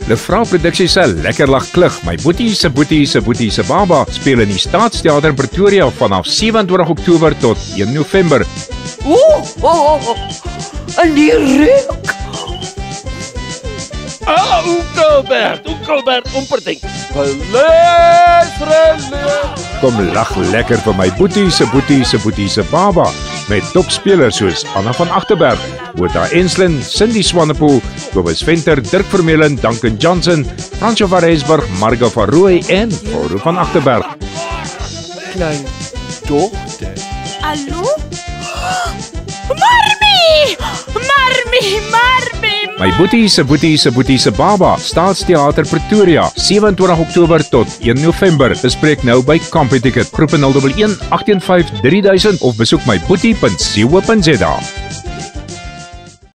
Lefrau Produksie se Lekker Lag Klug, my boetie se baba, speel in die Staatsteater in Pretoria vanaf 27 Oktober tot 1 November. En die reuk. Oekelbert, omperting. Kom lag lekker vir my boetie se baba, met topspelers soos Anna van Achterberg, Botha Enslin, Cindy Swanepoel, Kobus Venter, Dirk Vermeulen, Duncan Johnson, Fransjo van Rensburg, Marga van Rooij en Paulo van Achterberg. Klein dochter. Hallo? Marmie! My boetie se baba, Staatsteater Pretoria, 27 Oktober tot 1 November. Bespreek nou by Computicket, groepe 011 815 3000 of besoek my boetie.co.za.